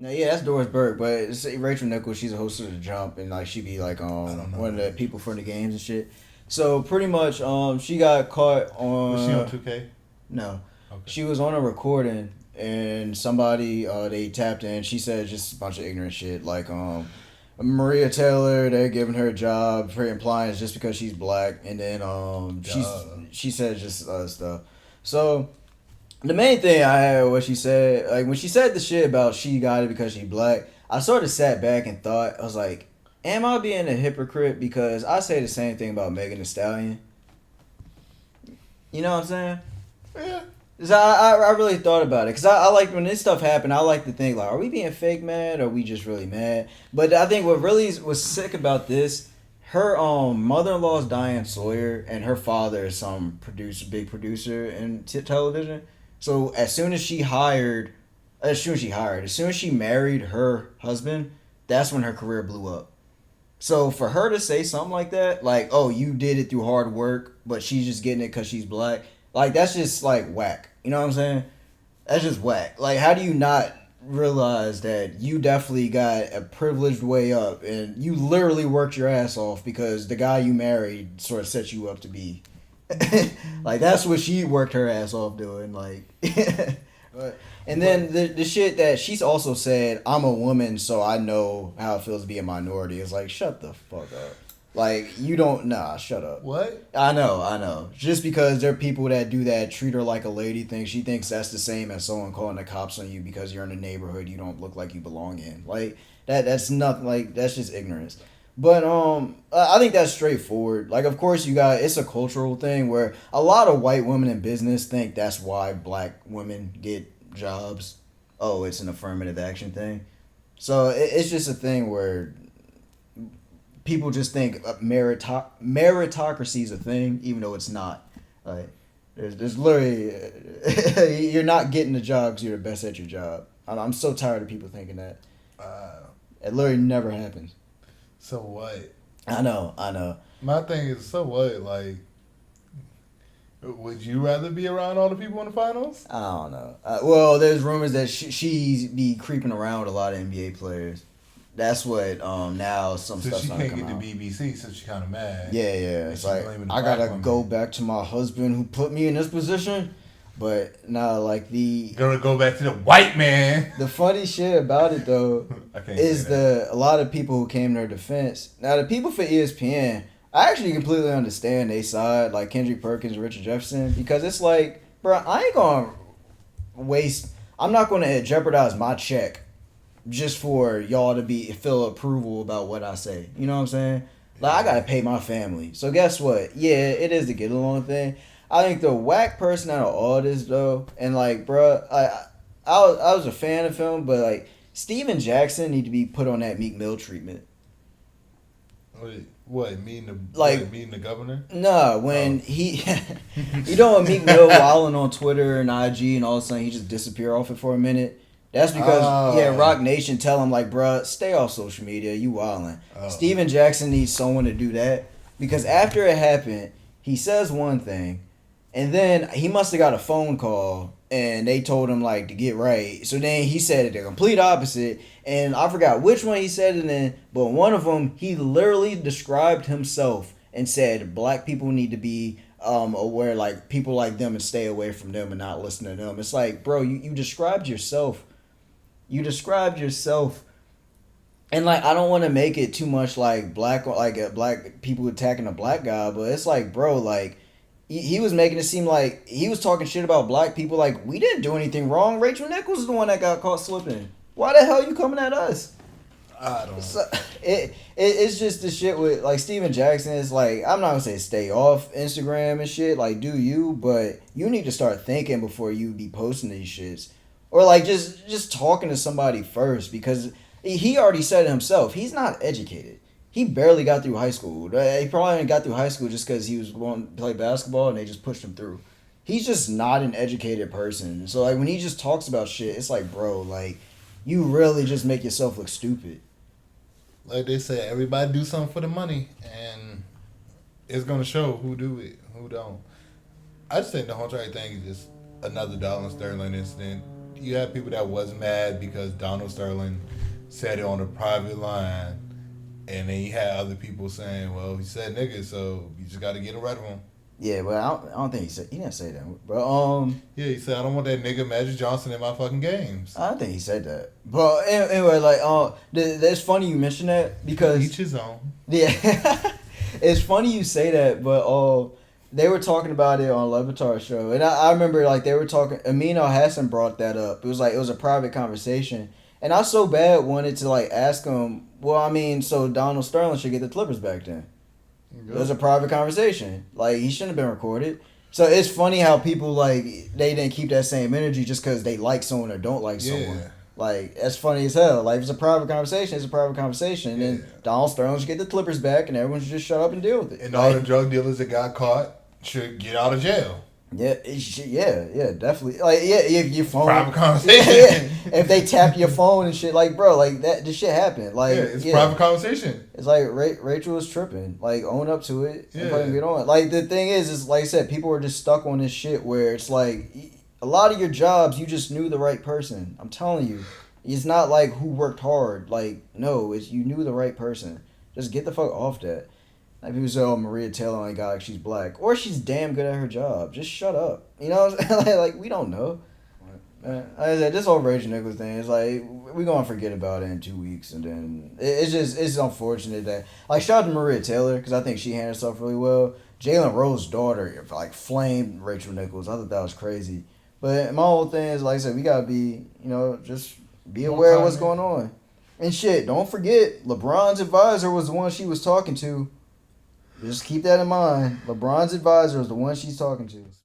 No, yeah, that's Doris Burke, but it's Rachel Nichols. She's a host of the Jump, and like she be like I don't know one of who the that people is. from the games and shit. So pretty much she got caught Was she on on 2K? no, Okay. she was on a recording and somebody they tapped in. She said just a bunch of ignorant shit like Maria Taylor. They're giving her a job for implying it's just because she's black, and then Duh. she said just stuff. So the main thing I had what she said, like when she said the shit about she got it because she black, I sort of sat back and thought, I was like, am I being a hypocrite? Because I say the same thing about Megan Thee Stallion. You know what I'm saying? Yeah. 'Cause I really thought about it. Because I like when this stuff happened, I like to think, like, are we being fake mad or are we just really mad? But I think what really was sick about this, her mother in law is Diane Sawyer, and her father is some big producer in television. So as soon as she married her husband, that's when her career blew up. So for her to say something like that, like, "Oh, you did it through hard work, but she's just getting it because she's black," like that's just like whack. You know what I'm saying? That's just whack. Like, how do you not realize that you definitely got a privileged way up, and you literally worked your ass off because the guy you married sort of set you up to be. Like that's what she worked her ass off doing. Like, but and But then the shit that she's also said, I'm a woman, so I know how it feels to be a minority. It's like, shut the fuck up. Like, you don't, nah, shut up. what? I know. Just because there are people that do that, treat her like a lady thing, she thinks that's the same as someone calling the cops on you because you're in a neighborhood you don't look like you belong in. Like, that's nothing, like, that's just ignorance. But I think that's straightforward. Like, of course, it's a cultural thing where a lot of white women in business think that's why black women get jobs. Oh, it's an affirmative action thing. So it's just a thing where people just think meritocracy is a thing, even though it's not. Like, there's literally you're not getting the job because you're the best at your job. I'm so tired of people thinking that. Uh, It literally never happens. so what? I know. My thing is, so what? Like, would you rather be around all the people in the finals? I don't know. Well, there's rumors that she be creeping around with a lot of NBA players. That's what now some So stuff's she starting to can't come get the out. BBC, so she's kind of mad. Yeah. And It's she like blaming the I black gotta go women. back to my husband who put me in this position. But nah, like Gonna go back to the white man. the funny shit about it though I can't say is that. a lot of people who came to their defense. Now the people for ESPN, I actually completely understand they side, like Kendrick Perkins, Richard Jefferson, because it's like, bro, I ain't gonna waste. I'm not gonna jeopardize my check just for y'all to be feel approval about what I say. You know what I'm saying? Like I gotta Yeah. pay my family. So guess what? Yeah, it is the get along thing. I think the whack person out of all this though, and like, bruh, I was a fan of him, but like Steven Jackson need to be put on that Meek Mill treatment. What? Meeting the Like, Meeting the governor? nah, when Oh. he, you know, when Meek Mill wilding on Twitter and IG, and all of a sudden he just disappear off it for a minute. That's because Oh. Rock Nation tell him like, bruh, stay off social media. You wilding. Oh. Steven Jackson needs someone to do that because after it happened, he says one thing, and then he must have got a phone call and they told him like to get right. So then he said it the complete opposite, and I forgot which one he said it in, but one of them he literally described himself and said black people need to be aware, like people like them, and stay away from them and not listen to them. It's like, bro, you described yourself. You described yourself, and like I don't want to make it too much like black people attacking a black guy, but it's like, bro, like he was making it seem like he was talking shit about black people. Like we didn't do anything wrong. Rachel Nichols is the one that got caught slipping. Why the hell you coming at us? I don't. So, it's just the shit with like Steven Jackson. Is like I'm not gonna say stay off Instagram and shit. Like do you, but you need to start thinking before you be posting these shits, or like just talking to somebody first because he already said it himself. He's not educated. He barely got through high school. He probably only got through high school just because he was going to play basketball and they just pushed him through. He's just not an educated person. So like when he just talks about shit, it's like, bro, like you really just make yourself look stupid. Like they say, everybody do something for the money, and it's gonna show who do it, who don't. I just think the whole entire thing is just another Donald Sterling incident. you had people that was mad because Donald Sterling said it on a private line, and then you had other people saying, "Well, he said nigga, so you just got to get rid of him." Yeah, but I don't think he didn't say that. But Yeah, he said, "I don't want that nigga Magic Johnson in my fucking games." I don't think he said that. But anyway, like that's funny you mentioned that because Each his own. yeah, it's funny you say that. But they were talking about it on Levitar's show, and I remember like they were talking. Amino Hassan brought that up. It was like it was a private conversation, and I so bad wanted to like ask him. Well, I mean, so Donald Sterling should get the Clippers back then. It was a private conversation. Like, he shouldn't have been recorded. So it's funny how people, like, they didn't keep that same energy just because they like someone or don't like someone. Yeah. Like, that's funny as hell. Like, if it's a private conversation, it's a private conversation. And then Donald Sterling should get the Clippers back and everyone should just shut up and deal with it. And like, all the drug dealers that got caught should get out of jail. Yeah, yeah, definitely. Like, yeah, if your phone... Private conversation. Yeah, if they tap your phone and shit, like, bro, like, this shit happened. Like, it's private conversation. It's like Rachel was tripping. Like, own up to it and fucking get on. Like, the thing is like I said, people are just stuck on this shit where it's like, a lot of your jobs, you just knew the right person. I'm telling you. It's not like who worked hard. Like, no, it's you knew the right person. Just get the fuck off that. Like, people say, oh, Maria Taylor ain't got like she's black. Or she's damn good at her job. Just shut up. You know what I'm saying? Like, we don't know. Like I said, this whole Rachel Nichols thing is like, we're going to forget about it in 2 weeks. And then it's unfortunate that, like, shout out to Maria Taylor because I think she handled herself really well. Jalen Rose's daughter, like, flamed Rachel Nichols. I thought that was crazy. But my whole thing is, like I said, we got to be, just be aware of what's going on. And shit, don't forget, LeBron's advisor was the one she was talking to. Just keep that in mind. LeBron's advisor is the one she's talking to.